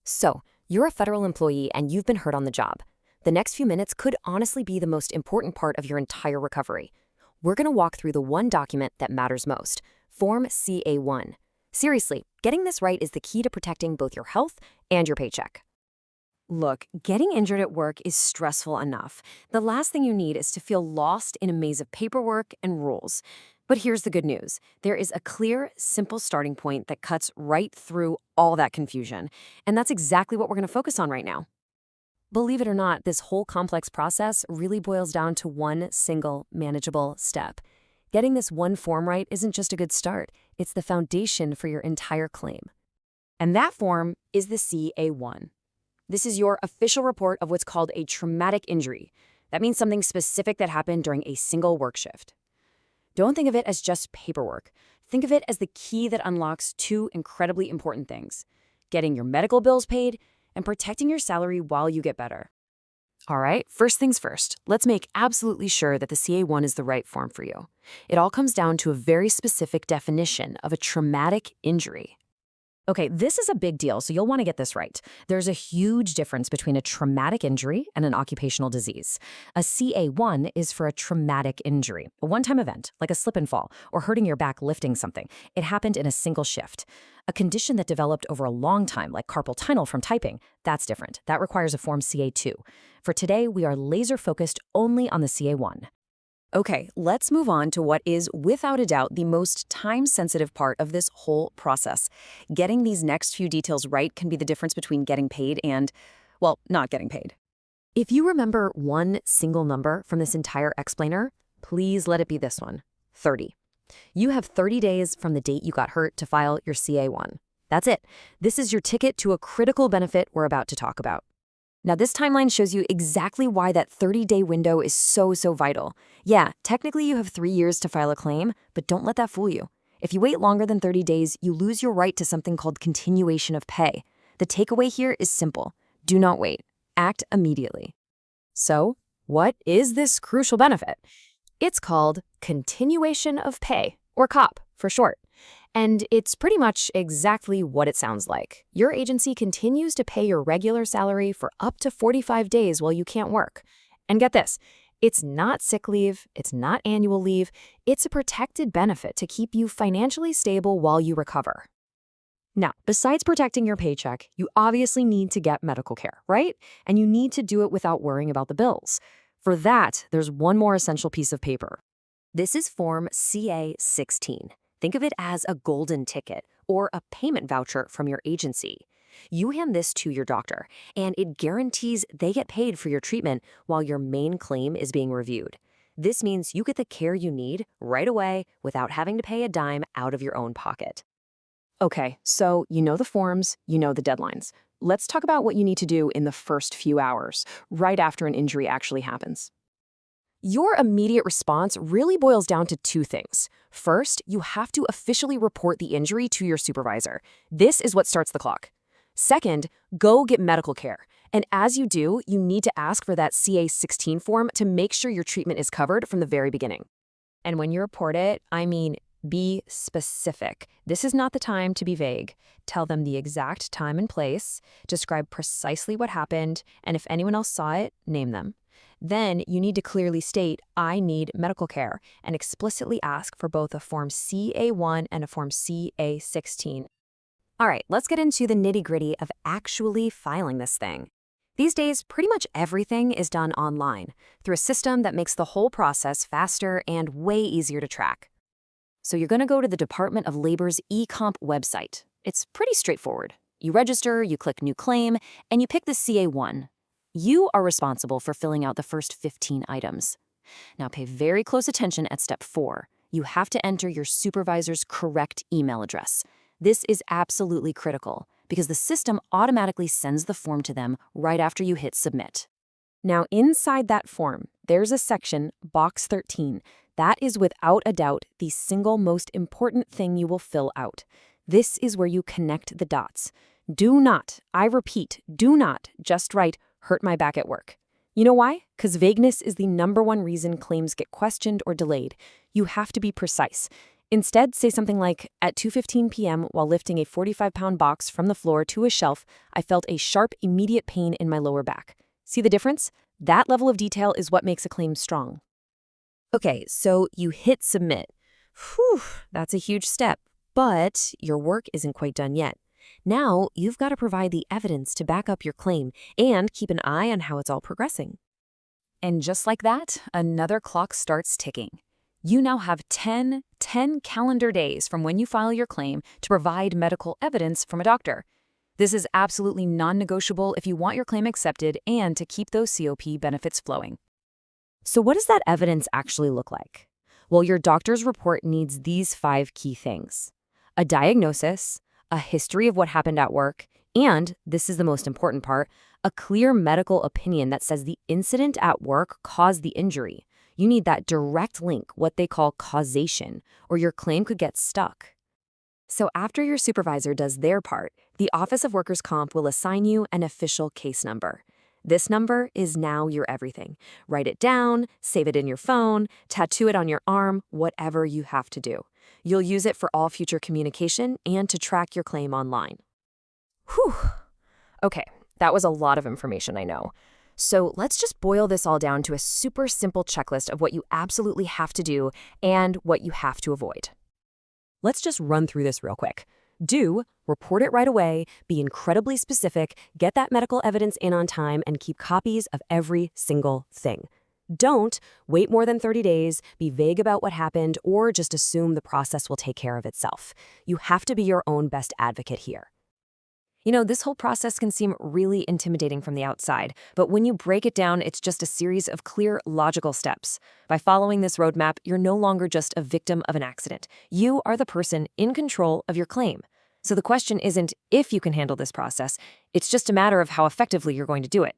So, you're a federal employee and you've been hurt on the job. The next few minutes could honestly be the most important part of your entire recovery. We're going to walk through the one document that matters most, Form CA-1. Seriously, getting this right is the key to protecting both your health and your paycheck. Look, getting injured at work is stressful enough. The last thing you need is to feel lost in a maze of paperwork and rules. But here's the good news. There is a clear, simple starting point that cuts right through all that confusion. And that's exactly what we're going to focus on right now. Believe it or not, this whole complex process really boils down to one single, manageable step. Getting this one form right isn't just a good start. It's the foundation for your entire claim. And that form is the CA-1. This is your official report of what's called a traumatic injury. That means something specific that happened during a single work shift. Don't think of it as just paperwork. Think of it as the key that unlocks two incredibly important things: getting your medical bills paid and protecting your salary while you get better. All right, first things first, let's make absolutely sure that the CA-1 is the right form for you. It all comes down to a very specific definition of a traumatic injury. Okay, this is a big deal, so you'll want to get this right. There's a huge difference between a traumatic injury and an occupational disease. A CA-1 is for a traumatic injury, a one-time event, like a slip and fall, or hurting your back lifting something. It happened in a single shift. A condition that developed over a long time, like carpal tunnel from typing, that's different. That requires a Form CA-2. For today, we are laser-focused only on the CA-1. Okay, let's move on to what is, without a doubt, the most time-sensitive part of this whole process. Getting these next few details right can be the difference between getting paid and, well, not getting paid. If you remember one single number from this entire explainer, please let it be this one: 30. You have 30 days from the date you got hurt to file your CA-1. That's it. This is your ticket to a critical benefit we're about to talk about. Now, this timeline shows you exactly why that 30-day window is so vital. Yeah, technically you have 3 years to file a claim, but don't let that fool you. If you wait longer than 30 days, you lose your right to something called continuation of pay. The takeaway here is simple. Do not wait. Act immediately. So, what is this crucial benefit? It's called continuation of pay, or COP for short. And it's pretty much exactly what it sounds like. Your agency continues to pay your regular salary for up to 45 days while you can't work. And get this, it's not sick leave, it's not annual leave, it's a protected benefit to keep you financially stable while you recover. Now, besides protecting your paycheck, you obviously need to get medical care, right? And you need to do it without worrying about the bills. For that, there's one more essential piece of paper. This is Form CA-16. Think of it as a golden ticket or a payment voucher from your agency. You hand this to your doctor, and it guarantees they get paid for your treatment while your main claim is being reviewed. This means you get the care you need right away without having to pay a dime out of your own pocket. Okay, so you know the forms, you know the deadlines. Let's talk about what you need to do in the first few hours, right after an injury actually happens. Your immediate response really boils down to two things. First, you have to officially report the injury to your supervisor. This is what starts the clock. Second, go get medical care. And as you do, you need to ask for that CA-16 form to make sure your treatment is covered from the very beginning. And when you report it, I mean, be specific. This is not the time to be vague. Tell them the exact time and place, describe precisely what happened, and if anyone else saw it, name them. Then you need to clearly state, I need medical care, and explicitly ask for both a Form CA-1 and a Form CA-16. All right, let's get into the nitty-gritty of actually filing this thing. These days, pretty much everything is done online, through a system that makes the whole process faster and way easier to track. So you're going to go to the Department of Labor's ECOMP website. It's pretty straightforward. You register, you click New Claim, and you pick the CA-1. You are responsible for filling out the first 15 items. Now pay very close attention at step 4. You have to enter your supervisor's correct email address. This is absolutely critical because the system automatically sends the form to them right after you hit submit. Now inside that form, there's a section, box 13. That is without a doubt the single most important thing you will fill out. This is where you connect the dots. Do not, I repeat, do not just write, hurt my back at work. You know why? Because vagueness is the #1 reason claims get questioned or delayed. You have to be precise. Instead, say something like, at 2:15 p.m., while lifting a 45-pound box from the floor to a shelf, I felt a sharp, immediate pain in my lower back. See the difference? That level of detail is what makes a claim strong. Okay, so you hit submit. Whew, that's a huge step, but your work isn't quite done yet. Now, you've got to provide the evidence to back up your claim and keep an eye on how it's all progressing. And just like that, another clock starts ticking. You now have 10 calendar days from when you file your claim to provide medical evidence from a doctor. This is absolutely non-negotiable if you want your claim accepted and to keep those COP benefits flowing. So what does that evidence actually look like? Well, your doctor's report needs these 5 key things: a diagnosis, a history of what happened at work, and, this is the most important part, a clear medical opinion that says the incident at work caused the injury. You need that direct link, what they call causation, or your claim could get stuck. So after your supervisor does their part, the Office of Workers' Comp will assign you an official case number. This number is now your everything. Write it down, save it in your phone, tattoo it on your arm, whatever you have to do. You'll use it for all future communication and to track your claim online. Whew. Okay, that was a lot of information, I know. So let's just boil this all down to a super simple checklist of what you absolutely have to do and what you have to avoid. Let's just run through this real quick. Do, report it right away, be incredibly specific, get that medical evidence in on time, and keep copies of every single thing. Don't wait more than 30 days, be vague about what happened, or just assume the process will take care of itself. You have to be your own best advocate here. You know, this whole process can seem really intimidating from the outside, but when you break it down, it's just a series of clear, logical steps. By following this roadmap, you're no longer just a victim of an accident. You are the person in control of your claim. So the question isn't if you can handle this process, it's just a matter of how effectively you're going to do it.